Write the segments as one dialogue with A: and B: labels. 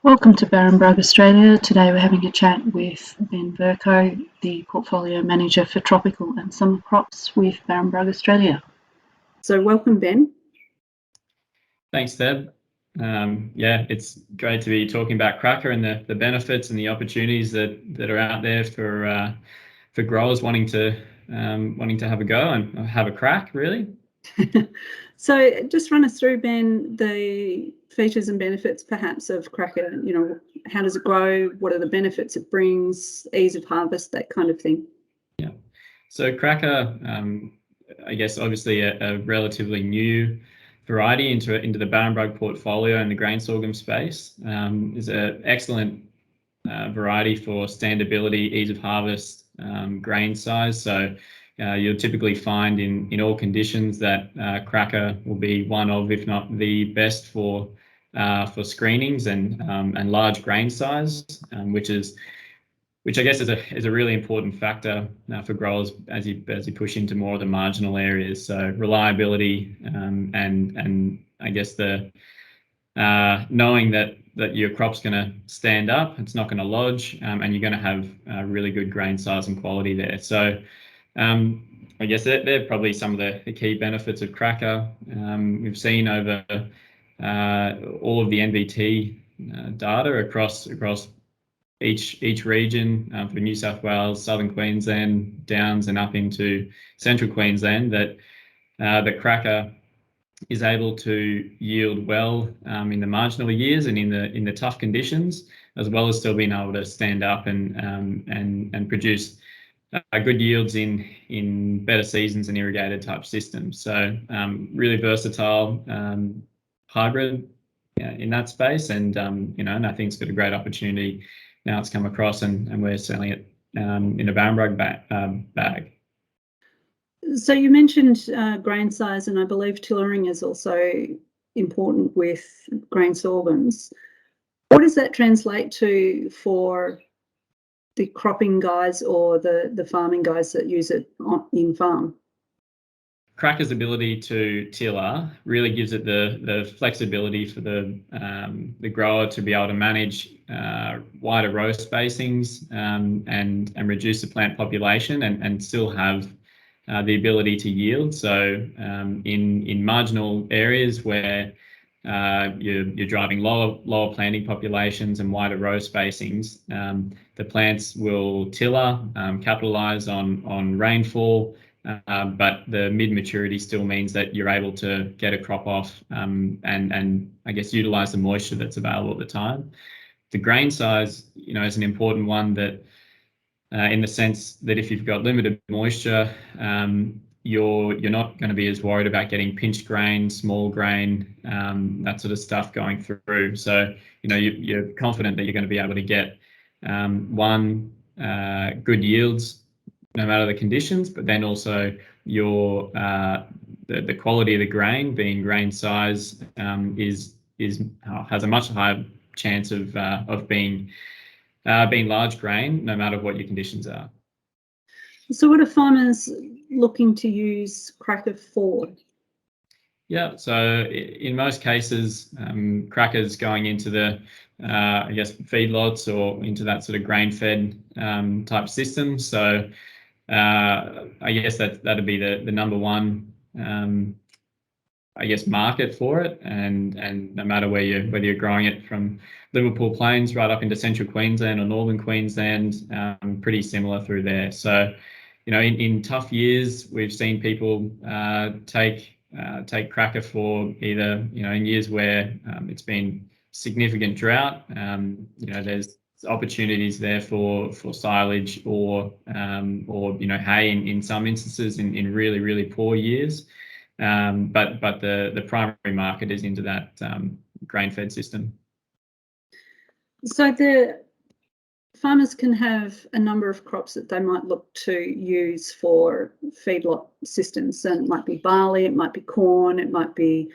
A: Welcome to Barenbrug, Australia. Today we're having a chat with Ben Vercoe, the Portfolio Manager for Tropical and Summer Crops with Barenbrug, Australia. So welcome, Ben.
B: Thanks, Deb. Yeah, it's great to be talking about Cracka and the benefits and the opportunities that are out there for growers wanting to have a go and have a crack, really.
A: So just run us through, Ben, the features and benefits perhaps of Cracka. How does it grow? What are the benefits it brings? Ease of harvest, that kind of thing.
B: Yeah. So Cracka, I guess obviously a relatively new variety into the Barenbrug portfolio in the grain sorghum space. Is an excellent variety for standability, ease of harvest, grain size. So you'll typically find in all conditions that Cracka will be one of, if not the best for screenings and large grain size, which I guess is a really important factor for growers as you push into more of the marginal areas. So reliability and I guess the knowing that your crop's going to stand up, it's not going to lodge, and you're going to have really good grain size and quality there. So I guess they're probably some of the key benefits of Cracka. We've seen over all of the NVT data across each region for New South Wales, Southern Queensland, Downs, and up into Central Queensland that Cracka is able to yield well in the marginal years and in the tough conditions, as well as still being able to stand up and produce good yields in better seasons and irrigated type systems. So really versatile hybrid in that space, and and I think it's got a great opportunity now. It's come across, and we're selling it in a Barenbrug bag.
A: So you mentioned grain size, and I believe tillering is also important with grain sorghums. What does that translate to for the cropping guys or the farming guys that use it in farm?
B: Cracka's ability to tiller really gives it the flexibility for the grower to be able to manage wider row spacings and reduce the plant population and still have the ability to yield. So in marginal areas where you're driving lower planting populations and wider row spacings, the plants will tiller, capitalize on rainfall, but the mid-maturity still means that you're able to get a crop off and I guess utilize the moisture that's available at the time. The grain size, is an important one that in the sense that if you've got limited moisture, you're not going to be as worried about getting pinched grain, small grain, that sort of stuff going through. So you're confident that you're going to be able to get good yields no matter the conditions, but then also your the quality of the grain, being grain size, has a much higher chance of being large grain, no matter what your conditions are.
A: So what are farmers looking to use Cracka for?
B: Yeah, so in most cases, Cracka's going into the, I guess, feedlots or into that sort of grain-fed type system. So I guess that'd be the number one, I guess, market for it, and no matter whether you're growing it from Liverpool Plains right up into Central Queensland or Northern Queensland, pretty similar through there. So, in tough years, we've seen people take Cracka for either, in years where it's been significant drought, there's opportunities there for silage or hay in some instances in really, really poor years. But the primary market is into that grain-fed system.
A: So the farmers can have a number of crops that they might look to use for feedlot systems, and it might be barley, it might be corn, it might be,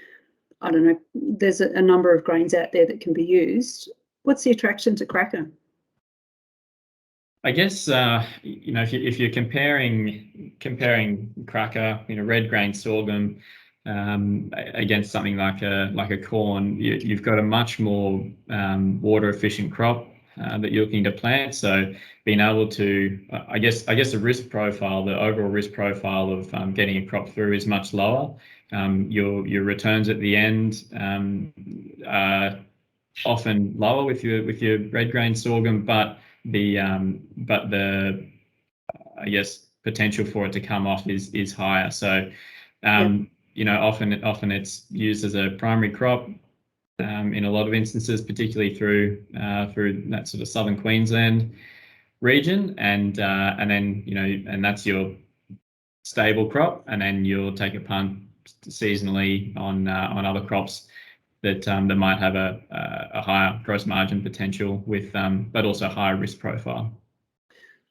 A: I don't know, there's a number of grains out there that can be used. What's the attraction to Cracka?
B: I guess if you're comparing Cracka, red grain sorghum against something like a corn. You've got a much more water efficient crop that you're looking to plant. So being able to, I guess the risk profile, the overall risk profile of getting a crop through is much lower. Your returns at the end are often lower with your red grain sorghum, but the I guess potential for it to come off is higher. So you know, often it's used as a primary crop in a lot of instances, particularly through that sort of southern Queensland region, and then, you know, and that's your stable crop, and then you'll take a punt seasonally on other crops that might have a higher gross margin potential with but also higher risk profile.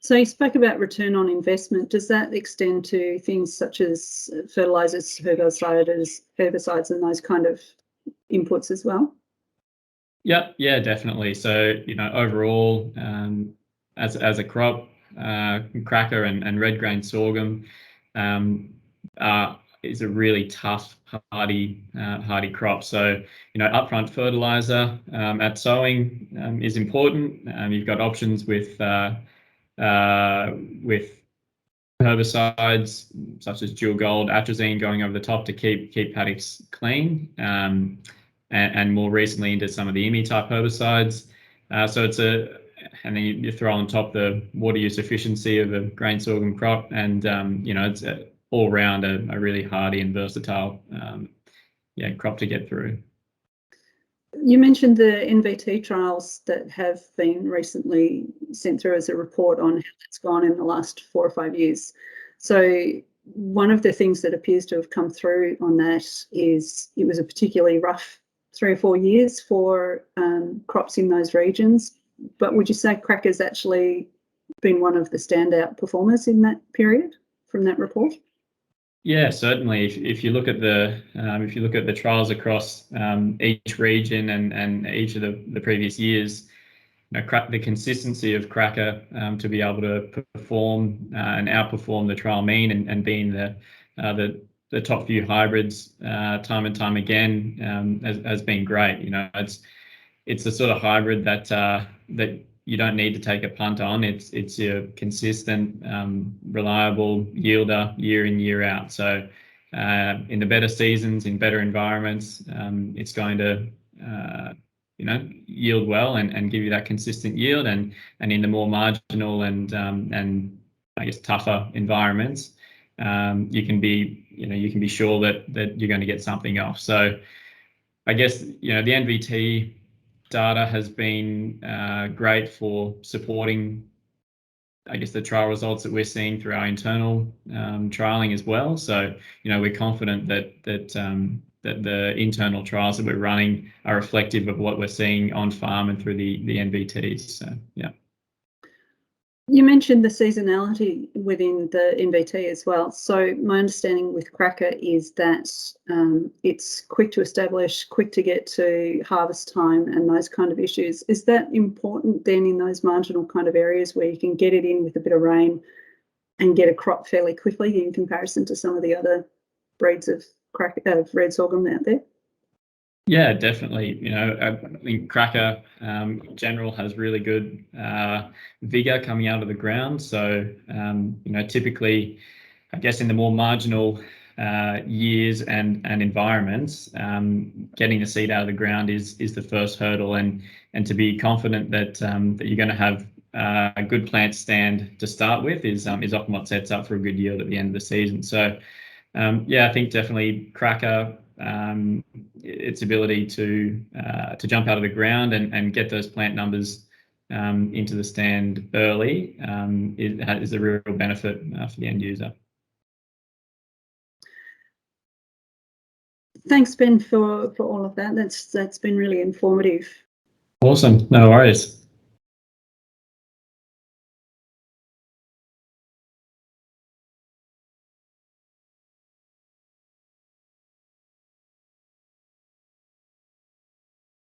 A: So you spoke about return on investment. Does that extend to things such as fertilizers, herbicides, and those kind of inputs as well?
B: Yeah, definitely. So, you know, overall, as a crop, Cracka and red grain sorghum is a really tough, hardy crop. So, you know, upfront fertilizer at sowing is important. You've got options with herbicides such as dual gold, atrazine going over the top to keep paddocks clean, and more recently into some of the IMI type herbicides. So it's and then you throw on top the water use efficiency of a grain sorghum crop, and you know, it's all round a really hardy and versatile crop to get through.
A: You mentioned the NVT trials that have been recently sent through as a report on how it's gone in the last 4 or 5 years. So one of the things that appears to have come through on that is it was a particularly rough 3 or 4 years for crops in those regions. But would you say Cracka's actually been one of the standout performers in that period from that report?
B: Yeah, certainly. If you look at the trials across each region and each of the previous years, you know, the consistency of Cracka to be able to perform and outperform the trial mean and being the top few hybrids time and time again has been great. You know, it's the sort of hybrid that you don't need to take a punt on. It's a consistent, reliable yielder year in, year out. So in the better seasons, in better environments, it's going to you know, yield well and give you that consistent yield. And in the more marginal and I guess tougher environments, you can be sure that you're going to get something off. So I guess, you know, the NVT data has been great for supporting, I guess, the trial results that we're seeing through our internal trialing as well. So, you know, we're confident that the internal trials that we're running are reflective of what we're seeing on farm and through the NVTs. So, yeah.
A: You mentioned the seasonality within the NVT as well. So my understanding with Cracka is that it's quick to establish, quick to get to harvest time and those kind of issues. Is that important then in those marginal kind of areas where you can get it in with a bit of rain and get a crop fairly quickly in comparison to some of the other breeds of red sorghum out there?
B: Yeah, definitely. You know, I think Cracka in general has really good vigor coming out of the ground. So, you know, typically, I guess in the more marginal years and environments, getting the seed out of the ground is the first hurdle, and to be confident that that you're going to have a good plant stand to start with is often what sets up for a good yield at the end of the season. So, yeah, I think definitely Cracka. Its ability to jump out of the ground and get those plant numbers into the stand early is a real benefit for the end user.
A: Thanks, Ben, for all of that. That's been really informative.
B: Awesome. No worries.